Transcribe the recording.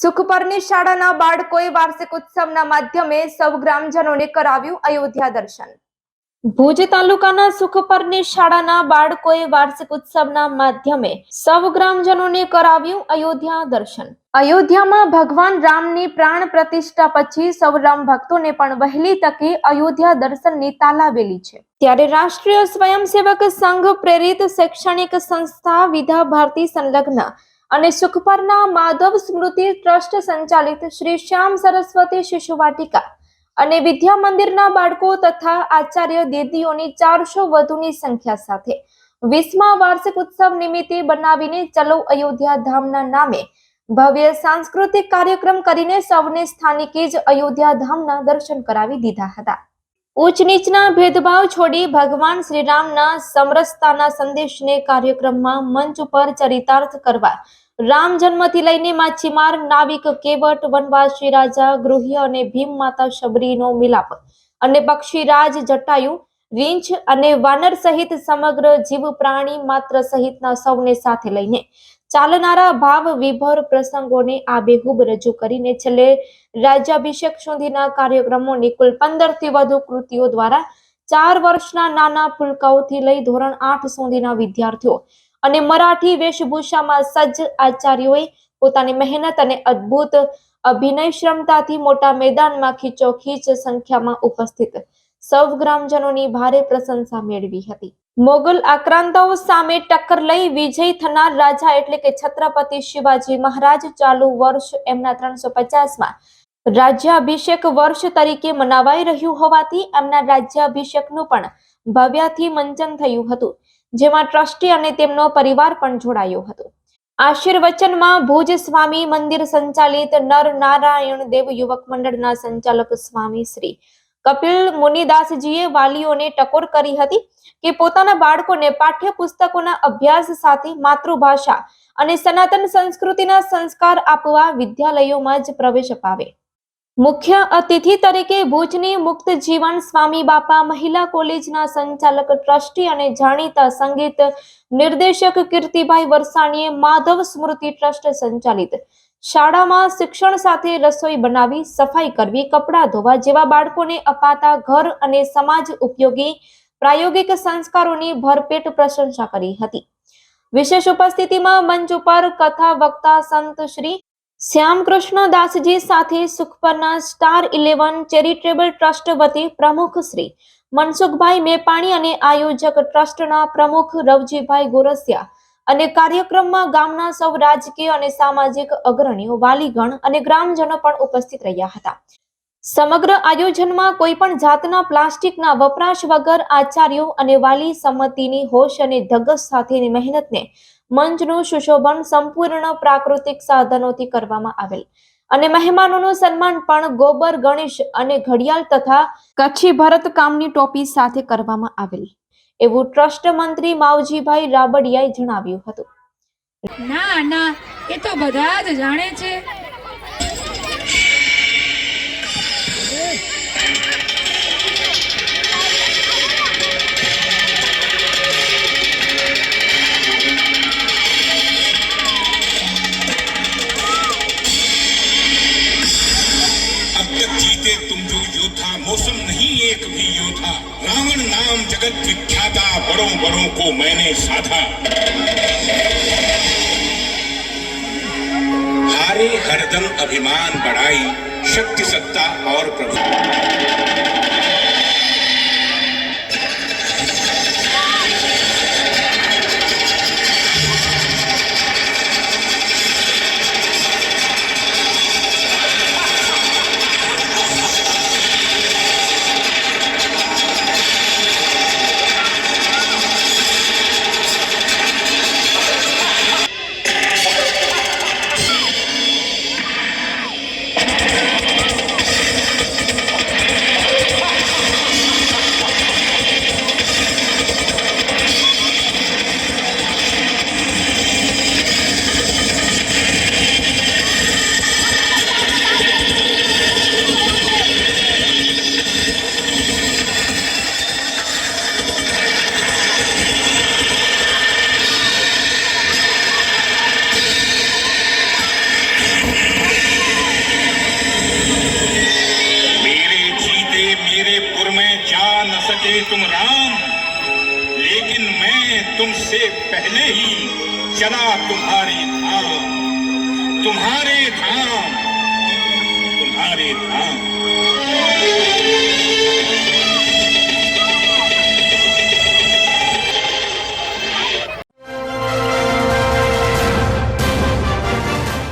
સુખપરની શાળાના બાળકોએ વાર્ષિક ઉત્સવના માધ્યમે સૌ ગ્રામજનોને કરાવ્યું અયોધ્યા દર્શન। ભુજ તાલુકાના સુખપરની શાળાના બાળકોએ વાર્ષિક ઉત્સવના માધ્યમે સૌ ગ્રામજનોને કરાવ્યું અયોધ્યા દર્શન। અયોધ્યામાં ભગવાન રામની પ્રાણ પ્રતિષ્ઠા પછી સૌ રામ ભક્તોને પણ વહેલી તકે અયોધ્યા દર્શનની તાલાવેલી છે। ત્યારે રાષ્ટ્રીય સ્વયંસેવક સંઘ પ્રેરિત શૈક્ષણિક સંસ્થા વિદ્યા ભારતી સંલગ્ન અને સુખપરના માધવ સ્મૃતિ ટ્રસ્ટ સંચાલિત શ્રી શ્યામ સરસ્વતી શિશુ વાટિકા અને વિદ્યા મંદિરના બાળકો તથા આચાર્ય દીદીઓની 400 વધુની સંખ્યા સાથે 20મા વાર્ષિક ઉત્સવ નિમિત્તે બનાવીને ચલો અયોધ્યા ધામના નામે ભવ્ય સાંસ્કૃતિક કાર્યક્રમ કરીને સૌને સ્થાનિકે જ અયોધ્યા ધામના દર્શન કરાવી દીધા હતા। ઉચ્ચ નીચના ભેદભાવ છોડી ભગવાન શ્રી રામના સમરસતાના સંદેશને કાર્યક્રમમાં મંચ ઉપર ચરિતાર્થ કરવા રામ જન્મથી લઈને માછીમાર, નાવિક, કેવટ, વનવાસી રાજા, ગૃહ્ય અને ભીમ માતા શબરીનો મિલાપ અને પક્ષીરાજ, જટાયુ, રીંછ અને વાનર સહિત સમગ્ર જીવ પ્રાણી માત્ર સહિતના સૌને સાથે લઈને ચાલનારા ભાવ વિભોર પ્રસંગોને આબેહૂબ રજૂ કરીને છેલ્લે રાજ્યાભિષેક સુધીના કાર્યક્રમોની કુલ 15 થી વધુ કૃતિઓ દ્વારા 4 વર્ષના નાના ફૂલકાઓથી લઈ ધોરણ 8 સુધીના વિદ્યાર્થીઓ અને મરાઠી વેશભૂષામાં સજ્જ આચાર્યોએ પોતાની મહેનત અને અદ્ભુત અભિનય ક્ષમતાથી મોટા મેદાનમાં ખીચોખીચ સંખ્યામાં ઉપસ્થિત સૌ ગ્રામજનોની ભારે પ્રશંસા મેળવી હતી। મોગલ આક્રાંતાઓ સામે ટક્કર લઈ વિજય થનાર રાજા એટલે કે છત્રપતિ શિવાજી મહારાજ ચાલુ વર્ષ એમના 350માં રાજ્યાભિષેક વર્ષ તરીકે મનાવાઈ રહ્યું હોવાથી એમના રાજ્યાભિષેકનું પણ ભવ્યથી મંચન થયું હતું, જેમાં ટ્રસ્ટી અને તેમનો પરિવાર પણ જોડાયો હતો। આશીર્વચનમાં ભુજ સ્વામી મંદિર સંચાલિત નર નારાયણ દેવ યુવક મંડળના સંચાલક સ્વામી શ્રી કપિલ મુનિદાસજીએ વાલીઓને ટકોર કરી હતી કે પોતાના બાળકોને પાઠ્યપુસ્તકોના અભ્યાસ સાથે માતૃભાષા અને સનાતન સંસ્કૃતિના સંસ્કાર આપવા વિદ્યાલયોમાં જ પ્રવેશ અપાવે। મુખ્ય અતિથિ તરીકે ભુજની મુક્ત જીવન સ્વામી બાપા મહિલા કોલેજના સંચાલક ટ્રસ્ટી અને જાણીતા સંગીત નિર્દેશક કીર્તિભાઈ વરસાણીએ માધવ સ્મૃતિ ટ્રસ્ટ સંચાલિત શાળામાં શિક્ષણ સાથે રસોઈ બનાવી, સફાઈ કરવી, કપડાં ધોવા જેવા બાળકોને અપાતા ઘર અને સમાજ ઉપયોગી પ્રાયોગિક સંસ્કારોની ભરપેટ પ્રશંસા કરી હતી। વિશેષ ઉપસ્થિતિમાં મંચ ઉપર કથા વક્તા સંત શ્રી શ્યામકૃષ્ણ દાસજી સાથે સુખપરના સ્ટાર 11 ચેરિટેબલ ટ્રસ્ટ વતી પ્રમુખ શ્રી મનસુખભાઈ મેપાણી અને આયોજક ટ્રસ્ટના પ્રમુખ રવજીભાઈ ગોરસિયા અને કાર્યક્રમમાં ગામના સૌ રાજકીય અને સામાજિક અગ્રણીઓ, વાલીગણ અને ગ્રામજનો પણ ઉપસ્થિત રહ્યા હતા। સમગ્ર આયોજનમાં કોઈ પણ જાતના પ્લાસ્ટિકના વપરાશ વગર આચાર્યો અને વાલી સંમતિની હોશ અને ધગશ સાથેની મહેનતને મંચનું સુશોભન સંપૂર્ણ પ્રાકૃતિક સાધનોથી કરવામાં આવેલ અને મહેમાનોનું સન્માન પણ ગોબર ગણેશ અને ઘડિયાળ તથા કચ્છી ભરત કામની ટોપી સાથે કરવામાં આવેલ એવું ટ્રસ્ટ મંત્રી માવજીભાઈ રાબડિયાએ જણાવ્યું હતું। ના એ તો બધા જ જાણે છે। तुम जो योद्धा मौसम नहीं एक भी योद्धा रावण नाम जगत विख्याता बड़ों बड़ों को मैंने साधा हारे हरदम अभिमान बढ़ाई शक्ति सत्ता और प्रभु थे तुम राम, लेकिन मैं तुमसे पहले ही चला तुम्हारे धाम, तुम्हारे धाम, तुम्हारे धाम।